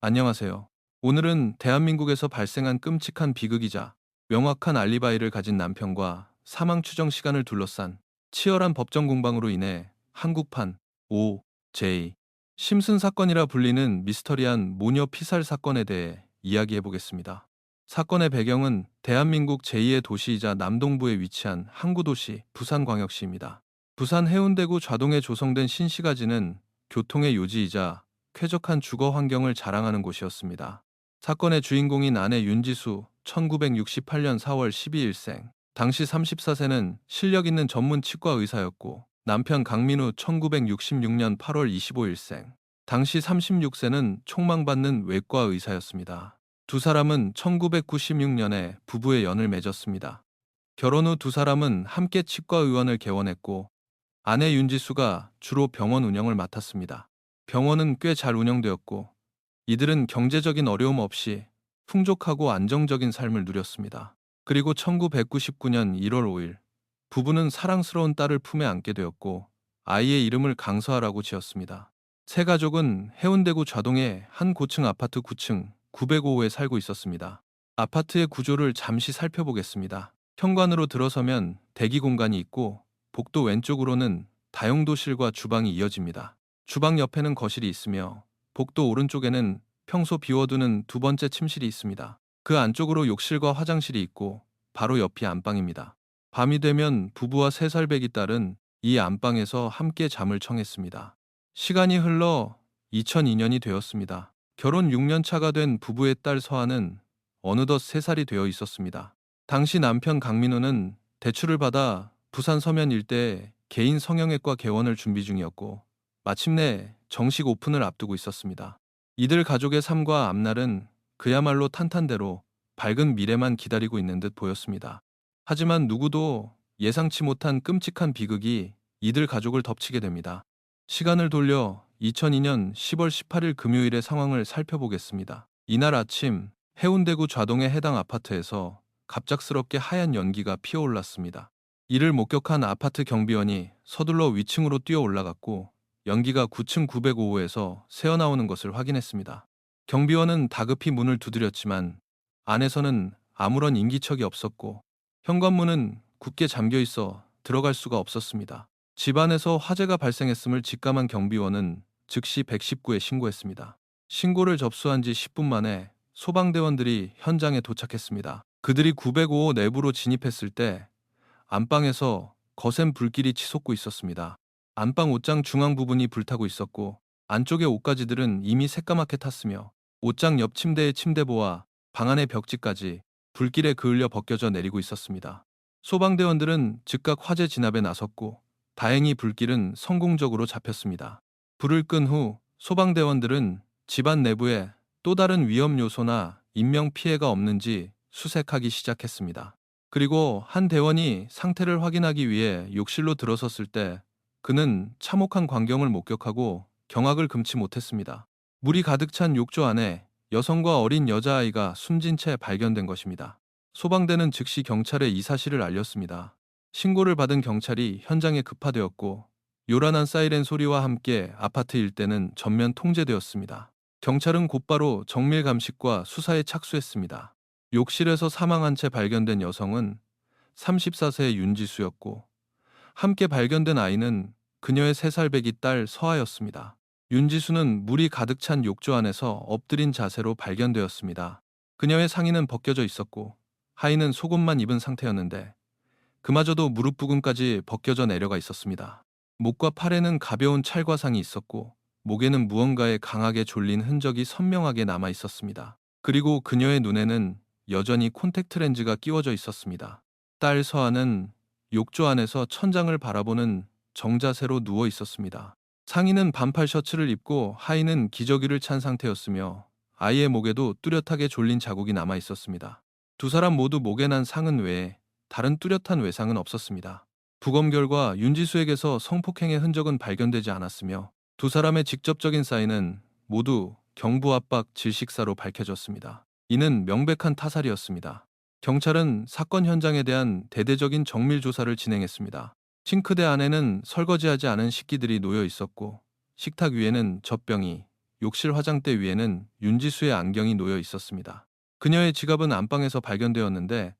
안녕하세요. 오늘은 대한민국에서 발생한 끔찍한 비극이자 명확한 알리바이를 가진 남편과 사망 추정 시간을 둘러싼 치열한 법정 공방으로 인해 한국판 O.J. 심슨 사건이라 불리는 미스터리한 모녀 피살 사건에 대해 이야기해 보겠습니다. 사건의 배경은 대한민국 제2의 도시이자 남동부에 위치한 항구 도시 부산광역시입니다. 부산 해운대구 좌동에 조성된 신시가지는 교통의 요지이자 쾌적한 주거 환경을 자랑하는 곳이었습니다. 사건의 주인공인 아내 윤지수, 1968년 4월 12일생. 당시 34세는 실력 있는 전문 치과 의사였고, 남편 강민우, 1966년 8월 25일생. 당시 36세는 촉망받는 외과 의사였습니다. 두 사람은 1996년에 부부의 연을 맺었습니다. 결혼 후 두 사람은 함께 치과 의원을 개원했고, 아내 윤지수가 주로 병원 운영을 맡았습니다. 병원은 꽤 잘 운영되었고, 이들은 경제적인 어려움 없이 풍족하고 안정적인 삶을 누렸습니다. 그리고 1999년 1월 5일, 부부는 사랑스러운 딸을 품에 안게 되었고, 아이의 이름을 강서아라고 지었습니다. 세 가족은 해운대구 좌동의 한 고층 아파트 9층 905호에 살고 있었습니다. 아파트의 구조를 잠시 살펴보겠습니다. 현관으로 들어서면 대기 공간이 있고, 복도 왼쪽으로는 다용도실과 주방이 이어집니다. 주방 옆에는 거실이 있으며 복도 오른쪽에는 평소 비워두는 두 번째 침실이 있습니다. 그 안쪽으로 욕실과 화장실이 있고 바로 옆이 안방입니다. 밤이 되면 부부와 3살 배기 딸은 이 안방에서 함께 잠을 청했습니다. 시간이 흘러 2002년이 되었습니다. 결혼 6년 차가 된 부부의 딸 서아는 어느덧 3살이 되어 있었습니다. 당시 남편 강민우는 대출을 받아 부산 서면 일대에 개인 성형외과 개원을 준비 중이었고, 마침내 정식 오픈을 앞두고 있었습니다. 이들 가족의 삶과 앞날은 그야말로 탄탄대로 밝은 미래만 기다리고 있는 듯 보였습니다. 하지만 누구도 예상치 못한 끔찍한 비극이 이들 가족을 덮치게 됩니다. 시간을 돌려 2002년 10월 18일 금요일의 상황을 살펴보겠습니다. 이날 아침 해운대구 좌동의 해당 아파트에서 갑작스럽게 하얀 연기가 피어올랐습니다. 이를 목격한 아파트 경비원이 서둘러 위층으로 뛰어 올라갔고, 연기가 9층 905호에서 새어나오는 것을 확인했습니다. 경비원은 다급히 문을 두드렸지만 안에서는 아무런 인기척이 없었고, 현관문은 굳게 잠겨 있어 들어갈 수가 없었습니다. 집안에서 화재가 발생했음을 직감한 경비원은 즉시 119에 신고했습니다. 신고를 접수한 지 10분 만에 소방대원들이 현장에 도착했습니다. 그들이 905호 내부로 진입했을 때 안방에서 거센 불길이 치솟고 있었습니다. 안방 옷장 중앙 부분이 불타고 있었고, 안쪽의 옷가지들은 이미 새까맣게 탔으며, 옷장 옆 침대의 침대보와 방 안의 벽지까지 불길에 그을려 벗겨져 내리고 있었습니다. 소방대원들은 즉각 화재 진압에 나섰고, 다행히 불길은 성공적으로 잡혔습니다. 불을 끈 후 소방대원들은 집안 내부에 또 다른 위험 요소나 인명 피해가 없는지 수색하기 시작했습니다. 그리고 한 대원이 상태를 확인하기 위해 욕실로 들어섰을 때 그는 참혹한 광경을 목격하고 경악을 금치 못했습니다. 물이 가득 찬 욕조 안에 여성과 어린 여자아이가 숨진 채 발견된 것입니다. 소방대는 즉시 경찰에 이 사실을 알렸습니다. 신고를 받은 경찰이 현장에 급파되었고, 요란한 사이렌 소리와 함께 아파트 일대는 전면 통제되었습니다. 경찰은 곧바로 정밀 감식과 수사에 착수했습니다. 욕실에서 사망한 채 발견된 여성은 34세의 윤지수였고, 함께 발견된 아이는 그녀의 3살 배기 딸 서아였습니다. 윤지수는 물이 가득 찬 욕조 안에서 엎드린 자세로 발견되었습니다. 그녀의 상의는 벗겨져 있었고 하의는 속옷만 입은 상태였는데, 그마저도 무릎 부근까지 벗겨져 내려가 있었습니다. 목과 팔에는 가벼운 찰과상이 있었고, 목에는 무언가에 강하게 졸린 흔적이 선명하게 남아 있었습니다. 그리고 그녀의 눈에는 여전히 콘택트 렌즈가 끼워져 있었습니다. 딸 서아는 욕조 안에서 천장을 바라보는 정자세로 누워 있었습니다. 상의는 반팔 셔츠를 입고 하의는 기저귀를 찬 상태였으며, 아이의 목에도 뚜렷하게 졸린 자국이 남아 있었습니다. 두 사람 모두 목에 난 상흔 외에 다른 뚜렷한 외상은 없었습니다. 부검 결과 윤지수에게서 성폭행의 흔적은 발견되지 않았으며, 두 사람의 직접적인 사인은 모두 경부압박 질식사로 밝혀졌습니다. 이는 명백한 타살이었습니다. 경찰은 사건 현장에 대한 대대적인 정밀 조사를 진행했습니다. 싱크대 안에는 설거지하지 않은 식기들이 놓여 있었고, 식탁 위에는 젖병이, 욕실 화장대 위에는 윤지수의 안경이 놓여 있었습니다. 그녀의 지갑은 안방에서 발견되었는데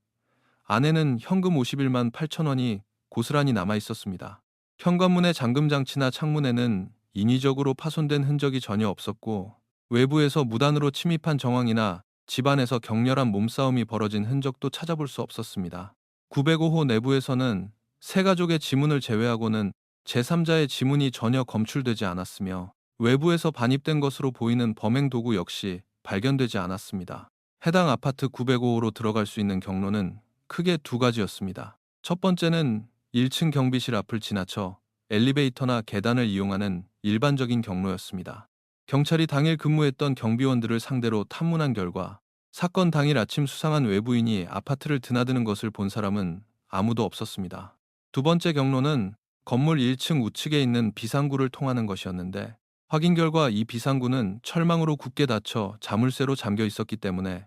안에는 현금 51만 8천 원이 고스란히 남아 있었습니다. 현관문의 잠금 장치나 창문에는 인위적으로 파손된 흔적이 전혀 없었고 외부에서 무단으로 침입한 정황이나 집안에서 격렬한 몸싸움이 벌어진 흔적도 찾아볼 수 없었습니다. 905호 내부에서는 세 가족의 지문을 제외하고는 제3자의 지문이 전혀 검출되지 않았으며 외부에서 반입된 것으로 보이는 범행 도구 역시 발견되지 않았습니다. 해당 아파트 905호로 들어갈 수 있는 경로는 크게 두 가지였습니다. 첫 번째는 1층 경비실 앞을 지나쳐 엘리베이터나 계단을 이용하는 일반적인 경로였습니다. 경찰이 당일 근무했던 경비원들을 상대로 탐문한 결과 사건 당일 아침 수상한 외부인이 아파트를 드나드는 것을 본 사람은 아무도 없었습니다. 두 번째 경로는 건물 1층 우측에 있는 비상구를 통하는 것이었는데 확인 결과 이 비상구는 철망으로 굳게 닫혀 자물쇠로 잠겨 있었기 때문에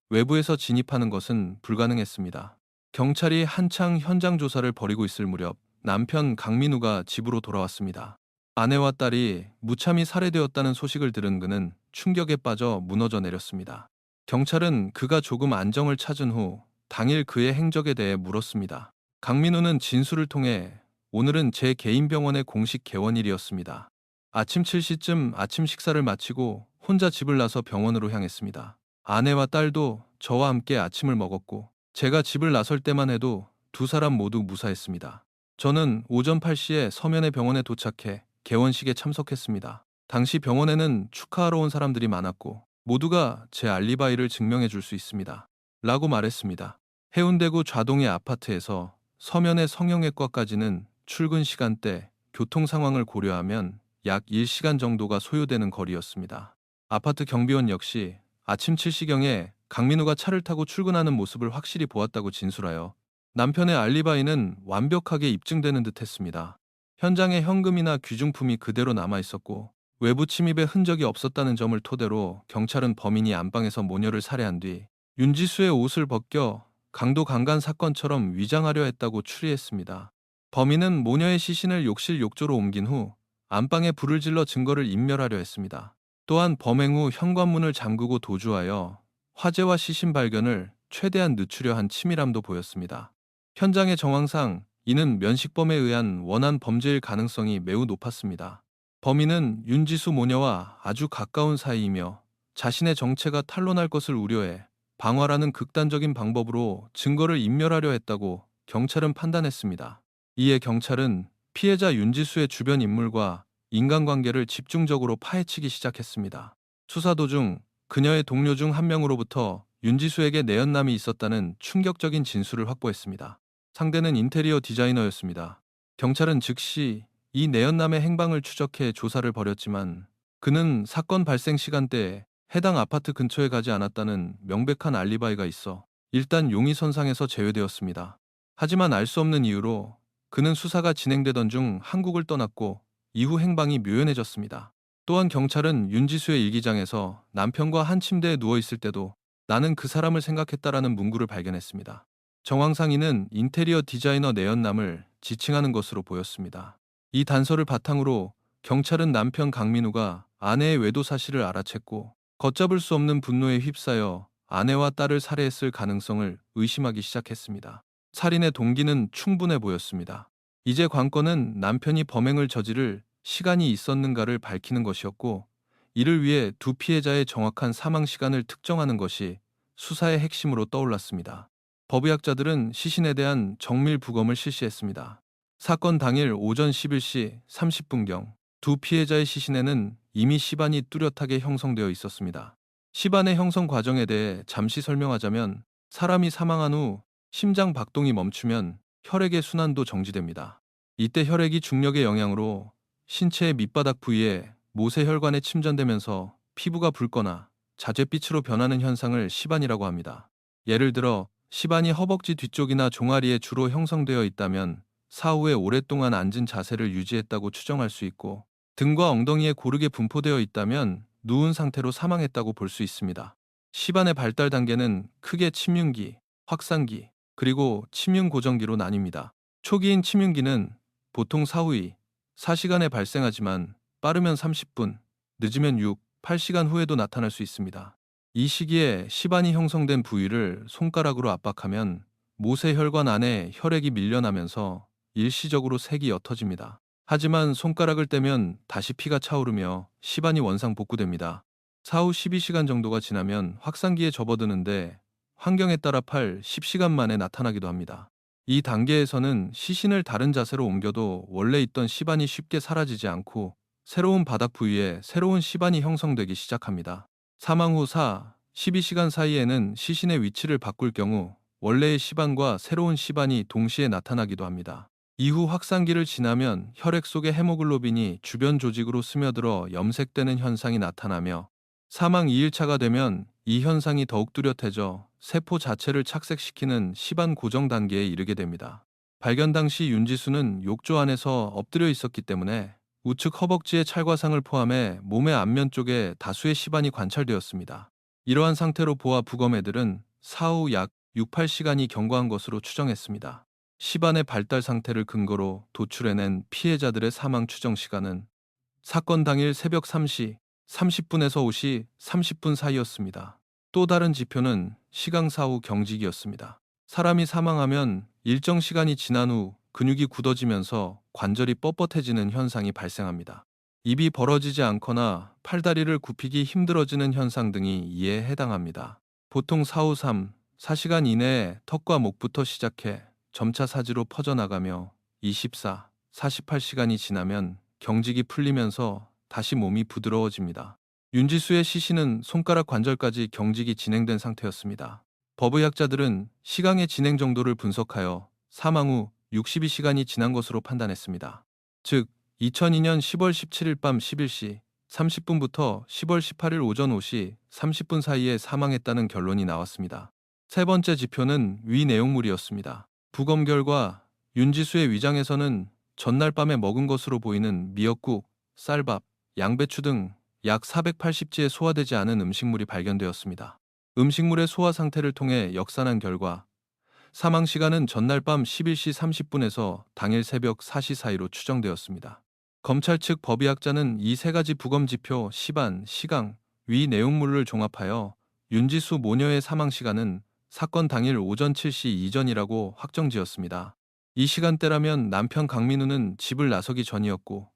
외부에서 진입하는 것은 불가능했습니다. 경찰이 한창 현장 조사를 벌이고 있을 무렵 남편 강민우가 집으로 돌아왔습니다. 아내와 딸이 무참히 살해되었다는 소식을 들은 그는 충격에 빠져 무너져 내렸습니다. 경찰은 그가 조금 안정을 찾은 후 당일 그의 행적에 대해 물었습니다. 강민우는 진술을 통해 오늘은 제 개인 병원의 공식 개원일이었습니다. 아침 7시쯤 아침 식사를 마치고 혼자 집을 나서 병원으로 향했습니다. 아내와 딸도 저와 함께 아침을 먹었고 제가 집을 나설 때만 해도 두 사람 모두 무사했습니다. 저는 오전 8시에 서면의 병원에 도착해 개원식에 참석했습니다. 당시 병원에는 축하하러 온 사람들이 많았고 모두가 제 알리바이를 증명해 줄 수 있습니다. 라고 말했습니다. 해운대구 좌동의 아파트에서 서면의 성형외과까지는 출근 시간대, 교통 상황을 고려하면 약 1시간 정도가 소요되는 거리였습니다. 아파트 경비원 역시 아침 7시경에 강민우가 차를 타고 출근하는 모습을 확실히 보았다고 진술하여 남편의 알리바이는 완벽하게 입증되는 듯 했습니다. 현장에 현금이나 귀중품이 그대로 남아 있었고 외부 침입의 흔적이 없었다는 점을 토대로 경찰은 범인이 안방에서 모녀를 살해한 뒤 윤지수의 옷을 벗겨 강도 강간 사건처럼 위장하려 했다고 추리했습니다. 범인은 모녀의 시신을 욕실 욕조로 옮긴 후 안방에 불을 질러 증거를 인멸하려 했습니다. 또한 범행 후 현관문을 잠그고 도주하여 화재와 시신 발견을 최대한 늦추려 한 치밀함도 보였습니다. 현장의 정황상 이는 면식범에 의한 원한 범죄일 가능성이 매우 높았습니다. 범인은 윤지수 모녀와 아주 가까운 사이이며 자신의 정체가 탄로날 것을 우려해 방화라는 극단적인 방법으로 증거를 인멸하려 했다고 경찰은 판단했습니다. 이에 경찰은 피해자 윤지수의 주변 인물과 인간관계를 집중적으로 파헤치기 시작했습니다. 수사 도중 그녀의 동료 중 한 명으로부터 윤지수에게 내연남이 있었다는 충격적인 진술을 확보했습니다. 상대는 인테리어 디자이너였습니다. 경찰은 즉시 이 내연남의 행방을 추적해 조사를 벌였지만 그는 사건 발생 시간대에 해당 아파트 근처에 가지 않았다는 명백한 알리바이가 있어 일단 용의선상에서 제외되었습니다. 하지만 알 수 없는 이유로 그는 수사가 진행되던 중 한국을 떠났고 이후 행방이 묘연해졌습니다. 또한 경찰은 윤지수의 일기장에서 남편과 한 침대에 누워 있을 때도 나는 그 사람을 생각했다라는 문구를 발견했습니다. 정황상 이는 인테리어 디자이너 내연남을 지칭하는 것으로 보였습니다. 이 단서를 바탕으로 경찰은 남편 강민우가 아내의 외도 사실을 알아챘고 걷잡을 수 없는 분노에 휩싸여 아내와 딸을 살해했을 가능성을 의심하기 시작했습니다. 살인의 동기는 충분해 보였습니다. 이제 관건은 남편이 범행을 저지를 시간이 있었는가를 밝히는 것이었고 이를 위해 두 피해자의 정확한 사망 시간을 특정하는 것이 수사의 핵심으로 떠올랐습니다. 법의학자들은 시신에 대한 정밀 부검을 실시했습니다. 사건 당일 오전 11시 30분경 두 피해자의 시신에는 이미 시반이 뚜렷하게 형성되어 있었습니다. 시반의 형성 과정에 대해 잠시 설명하자면 사람이 사망한 후 심장 박동이 멈추면 혈액의 순환도 정지됩니다. 이때 혈액이 중력의 영향으로 신체의 밑바닥 부위에 모세혈관에 침전되면서 피부가 붉거나 자잿빛으로 변하는 현상을 시반이라고 합니다. 예를 들어 시반이 허벅지 뒤쪽이나 종아리에 주로 형성되어 있다면 사후에 오랫동안 앉은 자세를 유지했다고 추정할 수 있고 등과 엉덩이에 고르게 분포되어 있다면 누운 상태로 사망했다고 볼 수 있습니다. 시반의 발달 단계는 크게 침륜기, 확산기, 그리고 침륜 고정기로 나뉩니다. 초기인 침륜기는 보통 사후이 4시간에 발생하지만 빠르면 30분, 늦으면 6, 8시간 후에도 나타날 수 있습니다. 이 시기에 시반이 형성된 부위를 손가락으로 압박하면 모세혈관 안에 혈액이 밀려나면서 일시적으로 색이 옅어집니다. 하지만 손가락을 떼면 다시 피가 차오르며 시반이 원상 복구됩니다. 사후 12시간 정도가 지나면 확산기에 접어드는데 환경에 따라 8, 10시간 만에 나타나기도 합니다. 이 단계에서는 시신을 다른 자세로 옮겨도 원래 있던 시반이 쉽게 사라지지 않고 새로운 바닥 부위에 새로운 시반이 형성되기 시작합니다. 사망 후 4, 12시간 사이에는 시신의 위치를 바꿀 경우 원래의 시반과 새로운 시반이 동시에 나타나기도 합니다. 이후 확산기를 지나면 혈액 속의 헤모글로빈이 주변 조직으로 스며들어 염색되는 현상이 나타나며 사망 2일차가 되면 이 현상이 더욱 뚜렷해져 세포 자체를 착색시키는 시반 고정 단계에 이르게 됩니다. 발견 당시 윤지수는 욕조 안에서 엎드려 있었기 때문에 우측 허벅지의 찰과상을 포함해 몸의 앞면 쪽에 다수의 시반이 관찰되었습니다. 이러한 상태로 보아 부검애들은 사후 약 6, 8시간이 경과한 것으로 추정했습니다. 시반의 발달 상태를 근거로 도출해낸 피해자들의 사망 추정 시간은 사건 당일 새벽 3시 30분에서 5시 30분 사이였습니다. 또 다른 지표는 시강 사후 경직이었습니다. 사람이 사망하면 일정 시간이 지난 후 근육이 굳어지면서 관절이 뻣뻣해지는 현상이 발생합니다. 입이 벌어지지 않거나 팔다리를 굽히기 힘들어지는 현상 등이 이에 해당합니다. 보통 사후 3, 4시간 이내에 턱과 목부터 시작해 점차 사지로 퍼져나가며 24, 48시간이 지나면 경직이 풀리면서 다시 몸이 부드러워집니다. 윤지수의 시신은 손가락 관절까지 경직이 진행된 상태였습니다. 법의학자들은 시강의 진행 정도를 분석하여 사망 후 62시간이 지난 것으로 판단했습니다. 즉, 2002년 10월 17일 밤 11시 30분부터 10월 18일 오전 5시 30분 사이에 사망했다는 결론이 나왔습니다. 세 번째 지표는 위 내용물이었습니다. 부검 결과 윤지수의 위장에서는 전날 밤에 먹은 것으로 보이는 미역국, 쌀밥, 양배추 등 약 480지의 소화되지 않은 음식물이 발견되었습니다. 음식물의 소화 상태를 통해 역산한 결과 사망 시간은 전날 밤 11시 30분에서 당일 새벽 4시 사이로 추정되었습니다. 검찰 측 법의학자는 이 세 가지 부검 지표, 시반, 시강, 위 내용물을 종합하여 윤지수 모녀의 사망 시간은 사건 당일 오전 7시 이전이라고 확정지었습니다. 이 시간대라면 남편 강민우는 집을 나서기 전이었고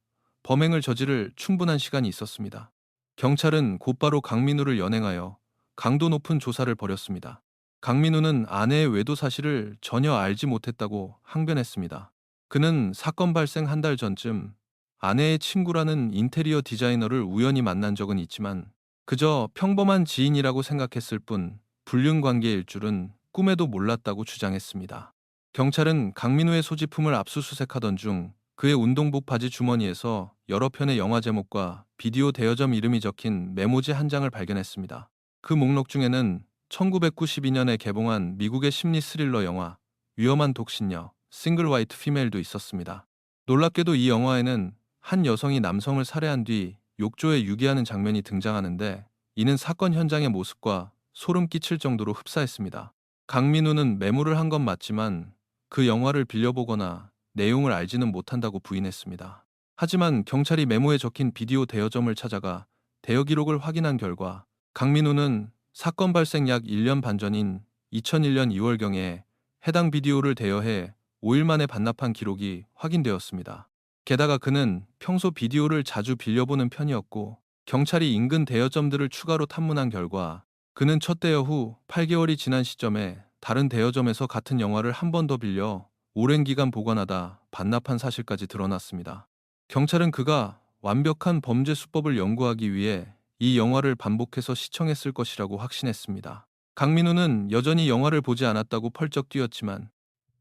범행을 저지를 충분한 시간이 있었습니다. 경찰은 곧바로 강민우를 연행하여 강도 높은 조사를 벌였습니다. 강민우는 아내의 외도 사실을 전혀 알지 못했다고 항변했습니다. 그는 사건 발생 한 달 전쯤 아내의 친구라는 인테리어 디자이너를 우연히 만난 적은 있지만 그저 평범한 지인이라고 생각했을 뿐 불륜 관계일 줄은 꿈에도 몰랐다고 주장했습니다. 경찰은 강민우의 소지품을 압수수색하던 중 그의 운동복 바지 주머니에서 여러 편의 영화 제목과 비디오 대여점 이름이 적힌 메모지 한 장을 발견했습니다. 그 목록 중에는 1992년에 개봉한 미국의 심리 스릴러 영화 위험한 독신녀 싱글 화이트 피메일도 있었습니다. 놀랍게도 이 영화에는 한 여성이 남성을 살해한 뒤 욕조에 유기하는 장면이 등장하는데 이는 사건 현장의 모습과 소름 끼칠 정도로 흡사했습니다. 강민우는 메모를 한 건 맞지만 그 영화를 빌려보거나 내용을 알지는 못한다고 부인했습니다. 하지만 경찰이 메모에 적힌 비디오 대여점을 찾아가 대여 기록을 확인한 결과 강민우는 사건 발생 약 1년 반 전인 2001년 2월경에 해당 비디오를 대여해 5일 만에 반납한 기록이 확인되었습니다. 게다가 그는 평소 비디오를 자주 빌려보는 편이었고 경찰이 인근 대여점들을 추가로 탐문한 결과 그는 첫 대여 후 8개월이 지난 시점에 다른 대여점에서 같은 영화를 한 번 더 빌려 오랜 기간 보관하다 반납한 사실까지 드러났습니다. 경찰은 그가 완벽한 범죄 수법을 연구하기 위해 이 영화를 반복해서 시청했을 것이라고 확신했습니다. 강민우는 여전히 영화를 보지 않았다고 펄쩍 뛰었지만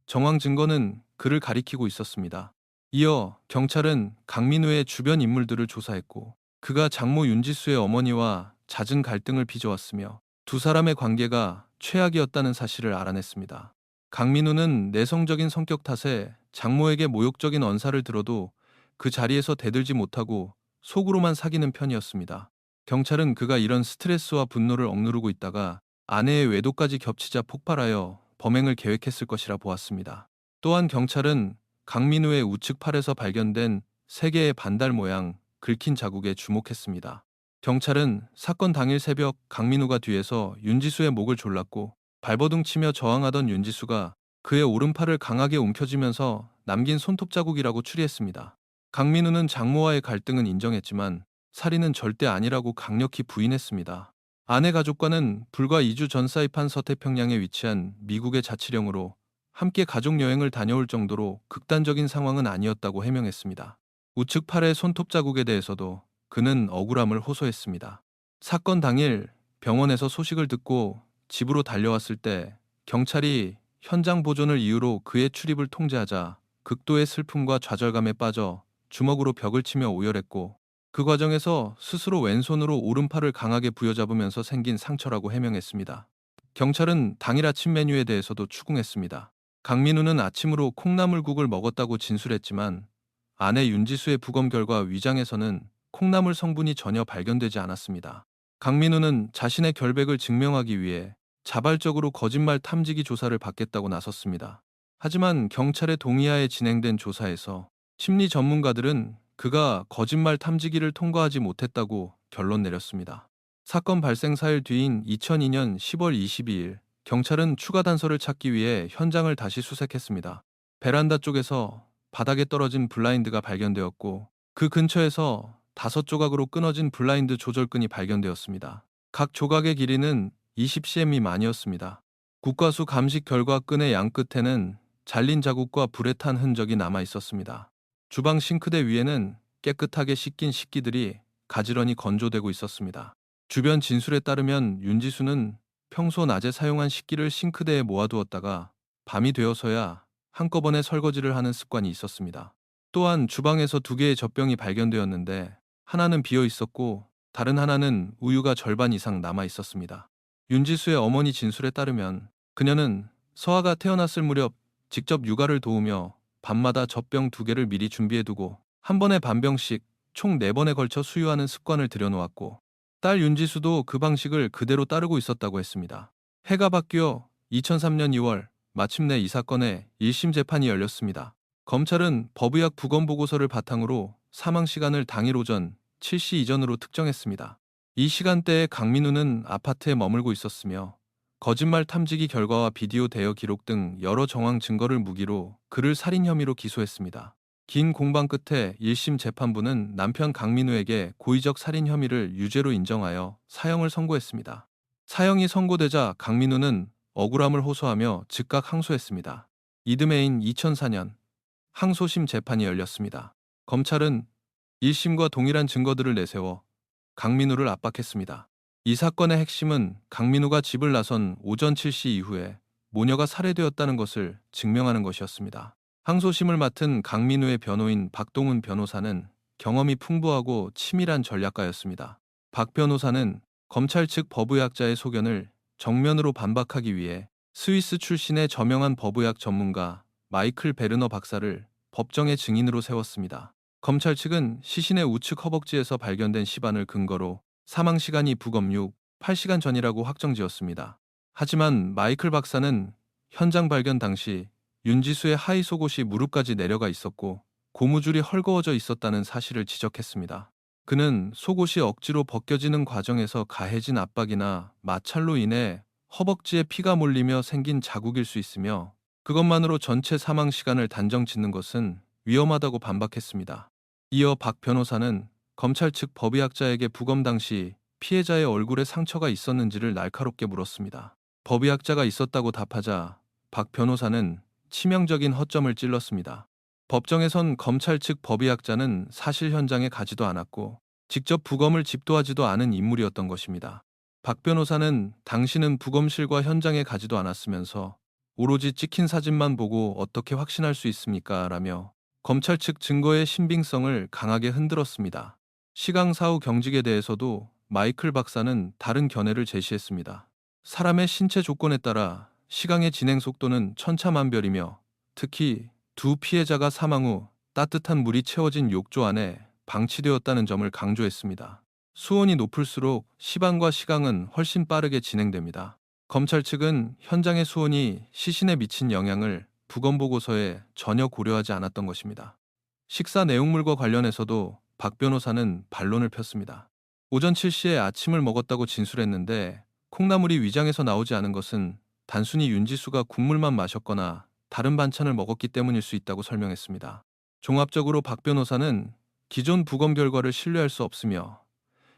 정황 증거는 그를 가리키고 있었습니다. 이어 경찰은 강민우의 주변 인물들을 조사했고 그가 장모 윤지수의 어머니와 잦은 갈등을 빚어왔으며 두 사람의 관계가 최악이었다는 사실을 알아냈습니다. 강민우는 내성적인 성격 탓에 장모에게 모욕적인 언사를 들어도 그 자리에서 대들지 못하고 속으로만 사귀는 편이었습니다. 경찰은 그가 이런 스트레스와 분노를 억누르고 있다가 아내의 외도까지 겹치자 폭발하여 범행을 계획했을 것이라 보았습니다. 또한 경찰은 강민우의 우측 팔에서 발견된 3개의 반달 모양 긁힌 자국에 주목했습니다. 경찰은 사건 당일 새벽 강민우가 뒤에서 윤지수의 목을 졸랐고 발버둥 치며 저항하던 윤지수가 그의 오른팔을 강하게 움켜쥐면서 남긴 손톱 자국이라고 추리했습니다. 강민우는 장모와의 갈등은 인정했지만 살인은 절대 아니라고 강력히 부인했습니다. 아내 가족과는 불과 2주 전 사입한 서태평양에 위치한 미국의 자치령으로 함께 가족 여행을 다녀올 정도로 극단적인 상황은 아니었다고 해명했습니다. 우측 팔의 손톱 자국에 대해서도 그는 억울함을 호소했습니다. 사건 당일 병원에서 소식을 듣고 집으로 달려왔을 때 경찰이 현장 보존을 이유로 그의 출입을 통제하자 극도의 슬픔과 좌절감에 빠져 주먹으로 벽을 치며 오열했고 그 과정에서 스스로 왼손으로 오른팔을 강하게 부여잡으면서 생긴 상처라고 해명했습니다. 경찰은 당일 아침 메뉴에 대해서도 추궁했습니다. 강민우는 아침으로 콩나물국을 먹었다고 진술했지만 아내 윤지수의 부검 결과 위장에서는 콩나물 성분이 전혀 발견되지 않았습니다. 강민우는 자신의 결백을 증명하기 위해 자발적으로 거짓말 탐지기 조사를 받겠다고 나섰습니다. 하지만 경찰의 동의하에 진행된 조사에서 심리 전문가들은 그가 거짓말 탐지기를 통과하지 못했다고 결론 내렸습니다. 사건 발생 4일 뒤인 2002년 10월 22일, 경찰은 추가 단서를 찾기 위해 현장을 다시 수색했습니다. 베란다 쪽에서 바닥에 떨어진 블라인드가 발견되었고 그 근처에서 5조각으로 끊어진 블라인드 조절끈이 발견되었습니다. 각 조각의 길이는 20cm 미만이었습니다. 국과수 감식 결과 끈의 양끝에는 잘린 자국과 불에 탄 흔적이 남아 있었습니다. 주방 싱크대 위에는 깨끗하게 씻긴 식기들이 가지런히 건조되고 있었습니다. 주변 진술에 따르면 윤지수는 평소 낮에 사용한 식기를 싱크대에 모아두었다가 밤이 되어서야 한꺼번에 설거지를 하는 습관이 있었습니다. 또한 주방에서 2개의 젖병이 발견되었는데 하나는 비어 있었고 다른 하나는 우유가 절반 이상 남아 있었습니다. 윤지수의 어머니 진술에 따르면 그녀는 서아가 태어났을 무렵 직접 육아를 도우며 밤마다 젖병 2개를 미리 준비해두고 한 번에 반 병씩 총 4번에 걸쳐 수유하는 습관을 들여놓았고 딸 윤지수도 그 방식을 그대로 따르고 있었다고 했습니다. 해가 바뀌어 2003년 2월 마침내 이 사건의 1심 재판이 열렸습니다. 검찰은 법의학 부검 보고서를 바탕으로 사망 시간을 당일 오전 7시 이전으로 특정했습니다. 이 시간대에 강민우는 아파트에 머물고 있었으며 거짓말 탐지기 결과와 비디오 대여 기록 등 여러 정황 증거를 무기로 그를 살인 혐의로 기소했습니다. 긴 공방 끝에 1심 재판부는 남편 강민우에게 고의적 살인 혐의를 유죄로 인정하여 사형을 선고했습니다. 사형이 선고되자 강민우는 억울함을 호소하며 즉각 항소했습니다. 이듬해인 2004년 항소심 재판이 열렸습니다. 검찰은 1심과 동일한 증거들을 내세워 강민우를 압박했습니다. 이 사건의 핵심은 강민우가 집을 나선 오전 7시 이후에 모녀가 살해되었다는 것을 증명하는 것이었습니다. 항소심을 맡은 강민우의 변호인 박동훈 변호사는 경험이 풍부하고 치밀한 전략가였습니다. 박 변호사는 검찰 측 법의학자의 소견을 정면으로 반박하기 위해 스위스 출신의 저명한 법의학 전문가 마이클 베르너 박사를 법정의 증인으로 세웠습니다. 검찰 측은 시신의 우측 허벅지에서 발견된 시반을 근거로 사망 시간이 부검 6, 8시간 전이라고 확정지었습니다. 하지만 마이클 박사는 현장 발견 당시 윤지수의 하의 속옷이 무릎까지 내려가 있었고 고무줄이 헐거워져 있었다는 사실을 지적했습니다. 그는 속옷이 억지로 벗겨지는 과정에서 가해진 압박이나 마찰로 인해 허벅지에 피가 몰리며 생긴 자국일 수 있으며 그것만으로 전체 사망 시간을 단정 짓는 것은 위험하다고 반박했습니다. 이어 박 변호사는 검찰 측 법의학자에게 부검 당시 피해자의 얼굴에 상처가 있었는지를 날카롭게 물었습니다. 법의학자가 있었다고 답하자 박 변호사는 치명적인 허점을 찔렀습니다. 법정에선 검찰 측 법의학자는 사실 현장에 가지도 않았고 직접 부검을 집도하지도 않은 인물이었던 것입니다. 박 변호사는 당신은 부검실과 현장에 가지도 않았으면서 오로지 찍힌 사진만 보고 어떻게 확신할 수 있습니까? 라며 검찰 측 증거의 신빙성을 강하게 흔들었습니다. 시강 사후 경직에 대해서도 마이클 박사는 다른 견해를 제시했습니다. 사람의 신체 조건에 따라 시강의 진행 속도는 천차만별이며 특히 두 피해자가 사망 후 따뜻한 물이 채워진 욕조 안에 방치되었다는 점을 강조했습니다. 수온이 높을수록 시반과 시강은 훨씬 빠르게 진행됩니다. 검찰 측은 현장의 수온이 시신에 미친 영향을 부검 보고서에 전혀 고려하지 않았던 것입니다. 식사 내용물과 관련해서도 박 변호사는 반론을 폈습니다. 오전 7시에 아침을 먹었다고 진술했는데 콩나물이 위장에서 나오지 않은 것은 단순히 윤지수가 국물만 마셨거나 다른 반찬을 먹었기 때문일 수 있다고 설명했습니다. 종합적으로 박 변호사는 기존 부검 결과를 신뢰할 수 없으며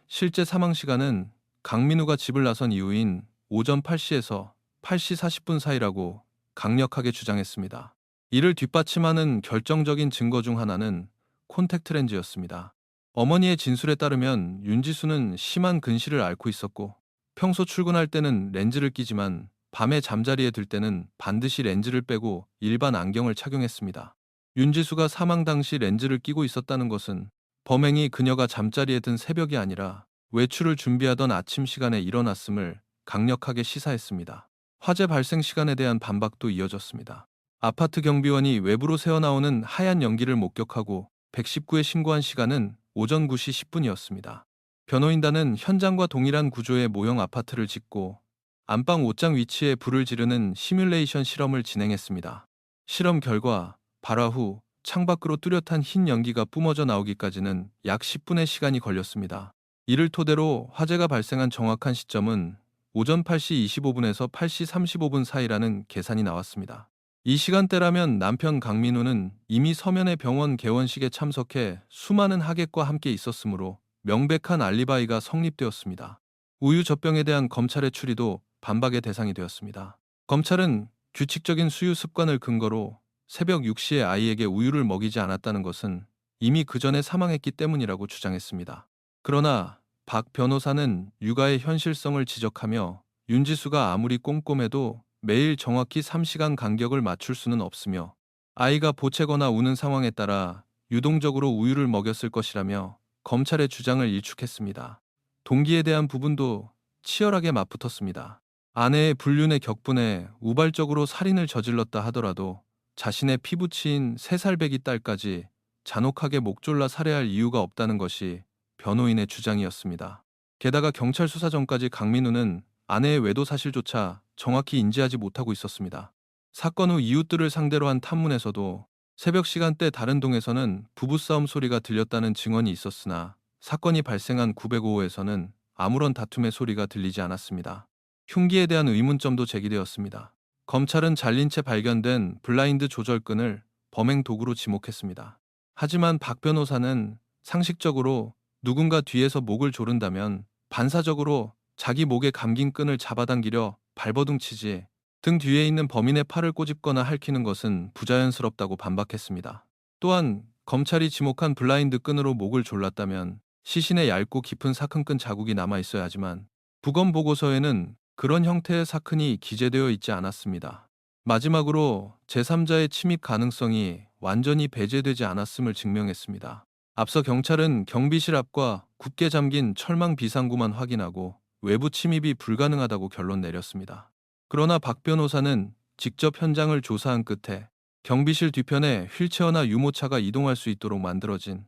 실제 사망 시간은 강민우가 집을 나선 이후인 오전 8시에서 8시 40분 사이라고 강력하게 주장했습니다. 이를 뒷받침하는 결정적인 증거 중 하나는 콘택트 렌즈였습니다. 어머니의 진술에 따르면 윤지수는 심한 근시를 앓고 있었고 평소 출근할 때는 렌즈를 끼지만 밤에 잠자리에 들 때는 반드시 렌즈를 빼고 일반 안경을 착용했습니다. 윤지수가 사망 당시 렌즈를 끼고 있었다는 것은 범행이 그녀가 잠자리에 든 새벽이 아니라 외출을 준비하던 아침 시간에 일어났음을 강력하게 시사했습니다. 화재 발생 시간에 대한 반박도 이어졌습니다. 아파트 경비원이 외부로 새어나오는 하얀 연기를 목격하고 119에 신고한 시간은 오전 9시 10분이었습니다. 변호인단은 현장과 동일한 구조의 모형 아파트를 짓고 안방 옷장 위치에 불을 지르는 시뮬레이션 실험을 진행했습니다. 실험 결과 발화 후 창밖으로 뚜렷한 흰 연기가 뿜어져 나오기까지는 약 10분의 시간이 걸렸습니다. 이를 토대로 화재가 발생한 정확한 시점은 오전 8시 25분에서 8시 35분 사이라는 계산이 나왔습니다. 이 시간대라면 남편 강민우는 이미 서면의 병원 개원식에 참석해 수많은 하객과 함께 있었으므로 명백한 알리바이가 성립되었습니다. 우유 젖병에 대한 검찰의 추리도 반박의 대상이 되었습니다. 검찰은 규칙적인 수유 습관을 근거로 새벽 6시에 아이에게 우유를 먹이지 않았다는 것은 이미 그 전에 사망했기 때문이라고 주장했습니다. 그러나 박 변호사는 육아의 현실성을 지적하며 윤지수가 아무리 꼼꼼해도 매일 정확히 3시간 간격을 맞출 수는 없으며 아이가 보채거나 우는 상황에 따라 유동적으로 우유를 먹였을 것이라며 검찰의 주장을 일축했습니다. 동기에 대한 부분도 치열하게 맞붙었습니다. 아내의 불륜의 격분에 우발적으로 살인을 저질렀다 하더라도 자신의 피부치인 3살 배기 딸까지 잔혹하게 목 졸라 살해할 이유가 없다는 것이 변호인의 주장이었습니다. 게다가 경찰 수사 전까지 강민우는 아내의 외도 사실조차 정확히 인지하지 못하고 있었습니다. 사건 후 이웃들을 상대로 한 탐문에서도 새벽 시간대 다른 동에서는 부부싸움 소리가 들렸다는 증언이 있었으나 사건이 발생한 905호에서는 아무런 다툼의 소리가 들리지 않았습니다. 흉기에 대한 의문점도 제기되었습니다. 검찰은 잘린 채 발견된 블라인드 조절끈을 범행 도구로 지목했습니다. 하지만 박 변호사는 상식적으로 누군가 뒤에서 목을 조른다면 반사적으로 자기 목에 감긴 끈을 잡아당기려 발버둥 치지 등 뒤에 있는 범인의 팔을 꼬집거나 핥히는 것은 부자연스럽다고 반박했습니다. 또한 검찰이 지목한 블라인드 끈으로 목을 졸랐다면 시신에 얇고 깊은 사큰끈 자국이 남아 있어야 하지만 부검 보고서에는 그런 형태의 사큰이 기재되어 있지 않았습니다. 마지막으로 제3자의 침입 가능성이 완전히 배제되지 않았음을 증명했습니다. 앞서 경찰은 경비실 앞과 굳게 잠긴 철망 비상구만 확인하고 외부 침입이 불가능하다고 결론 내렸습니다. 그러나 박 변호사는 직접 현장을 조사한 끝에 경비실 뒤편에 휠체어나 유모차가 이동할 수 있도록 만들어진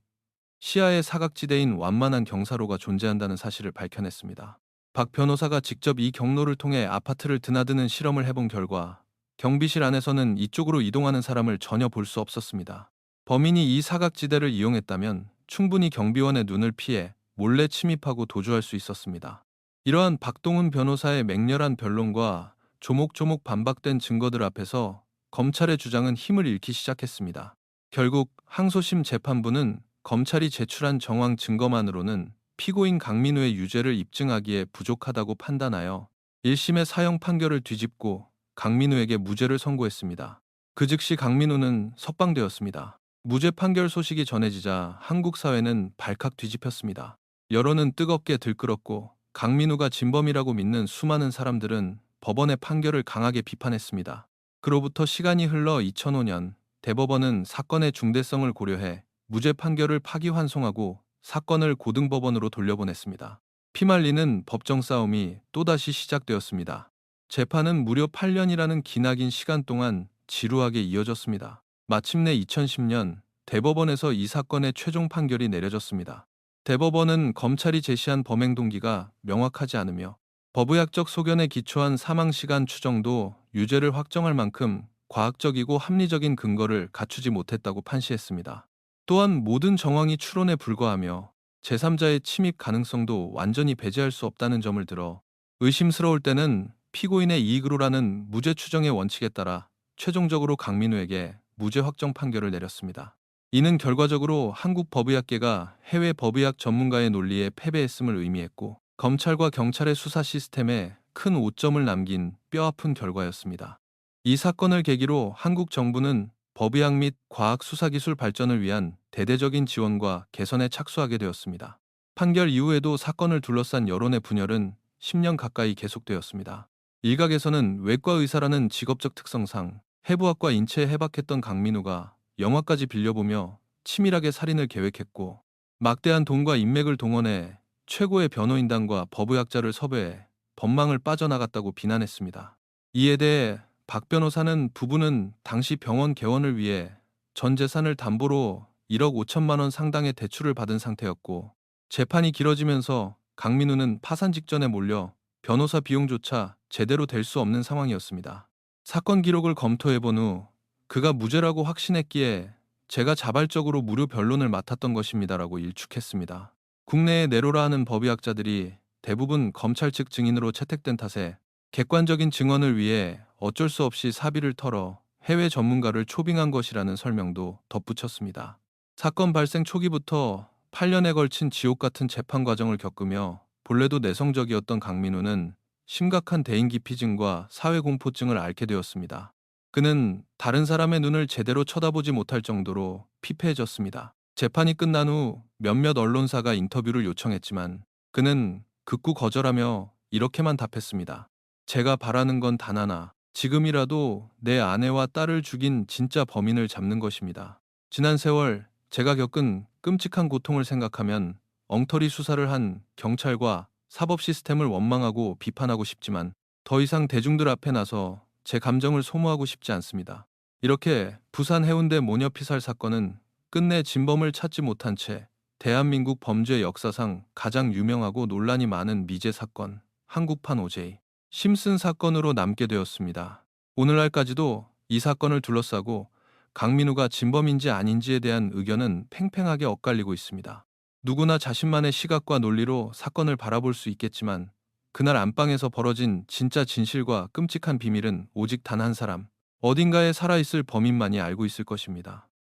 시야의 사각지대인 완만한 경사로가 존재한다는 사실을 밝혀냈습니다. 박 변호사가 직접 이 경로를 통해 아파트를 드나드는 실험을 해본 결과 경비실 안에서는 이쪽으로 이동하는 사람을 전혀 볼 수 없었습니다. 범인이 이 사각지대를 이용했다면 충분히 경비원의 눈을 피해 몰래 침입하고 도주할 수 있었습니다. 이러한 박동훈 변호사의 맹렬한 변론과 조목조목 반박된 증거들 앞에서 검찰의 주장은 힘을 잃기 시작했습니다. 결국 항소심 재판부는 검찰이 제출한 정황 증거만으로는 피고인 강민우의 유죄를 입증하기에 부족하다고 판단하여 1심의 사형 판결을 뒤집고 강민우에게 무죄를 선고했습니다. 그 즉시 강민우는 석방되었습니다. 무죄 판결 소식이 전해지자 한국 사회는 발칵 뒤집혔습니다. 여론은 뜨겁게 들끓었고 강민우가 진범이라고 믿는 수많은 사람들은 법원의 판결을 강하게 비판했습니다. 그로부터 시간이 흘러 2005년 대법원은 사건의 중대성을 고려해 무죄 판결을 파기환송하고 사건을 고등법원으로 돌려보냈습니다. 피말리는 법정 싸움이 또다시 시작되었습니다. 재판은 무려 8년이라는 기나긴 시간 동안 지루하게 이어졌습니다. 마침내 2010년 대법원에서 이 사건의 최종 판결이 내려졌습니다. 대법원은 검찰이 제시한 범행 동기가 명확하지 않으며 법의학적 소견에 기초한 사망시간 추정도 유죄를 확정할 만큼 과학적이고 합리적인 근거를 갖추지 못했다고 판시했습니다. 또한 모든 정황이 추론에 불과하며 제3자의 침입 가능성도 완전히 배제할 수 없다는 점을 들어 의심스러울 때는 피고인의 이익으로라는 무죄 추정의 원칙에 따라 최종적으로 강민우에게 무죄 확정 판결을 내렸습니다. 이는 결과적으로 한국 법의학계가 해외 법의학 전문가의 논리에 패배했음을 의미했고 검찰과 경찰의 수사 시스템에 큰 오점을 남긴 뼈아픈 결과였습니다. 이 사건을 계기로 한국 정부는 법의학 및 과학 수사기술 발전을 위한 대대적인 지원과 개선에 착수하게 되었습니다. 판결 이후에도 사건을 둘러싼 여론의 분열은 10년 가까이 계속되었습니다. 일각에서는 외과 의사라는 직업적 특성상 해부학과 인체에 해박했던 강민우가 영화까지 빌려보며 치밀하게 살인을 계획했고 막대한 돈과 인맥을 동원해 최고의 변호인단과 법의학자를 섭외해 법망을 빠져나갔다고 비난했습니다. 이에 대해 박 변호사는 부부는 당시 병원 개원을 위해 전 재산을 담보로 1억 5천만 원 상당의 대출을 받은 상태였고 재판이 길어지면서 강민우는 파산 직전에 몰려 변호사 비용조차 제대로 될 수 없는 상황이었습니다. 사건 기록을 검토해본 후 그가 무죄라고 확신했기에 제가 자발적으로 무료 변론을 맡았던 것입니다라고 일축했습니다. 국내에 내로라 하는 법의학자들이 대부분 검찰 측 증인으로 채택된 탓에 객관적인 증언을 위해 어쩔 수 없이 사비를 털어 해외 전문가를 초빙한 것이라는 설명도 덧붙였습니다. 사건 발생 초기부터 8년에 걸친 지옥 같은 재판 과정을 겪으며 본래도 내성적이었던 강민우는 심각한 대인기피증과 사회공포증을 앓게 되었습니다. 그는 다른 사람의 눈을 제대로 쳐다보지 못할 정도로 피폐해졌습니다. 재판이 끝난 후 몇몇 언론사가 인터뷰를 요청했지만 그는 극구 거절하며 이렇게만 답했습니다. 제가 바라는 건 단 하나, 지금이라도 내 아내와 딸을 죽인 진짜 범인을 잡는 것입니다. 지난 세월 제가 겪은 끔찍한 고통을 생각하면 엉터리 수사를 한 경찰과 사법 시스템을 원망하고 비판하고 싶지만 더 이상 대중들 앞에 나서 제 감정을 소모하고 싶지 않습니다. 이렇게 부산 해운대 모녀 피살 사건은 끝내 진범을 찾지 못한 채 대한민국 범죄 역사상 가장 유명하고 논란이 많은 미제 사건, 한국판 오제이 심슨 사건으로 남게 되었습니다. 오늘날까지도 이 사건을 둘러싸고 강민우가 진범인지 아닌지에 대한 의견은 팽팽하게 엇갈리고 있습니다. 누구나 자신만의 시각과 논리로 사건을 바라볼 수 있겠지만 그날 안방에서 벌어진 진짜 진실과 끔찍한 비밀은 오직 단 한 사람, 어딘가에 살아있을 범인만이 알고 있을 것입니다.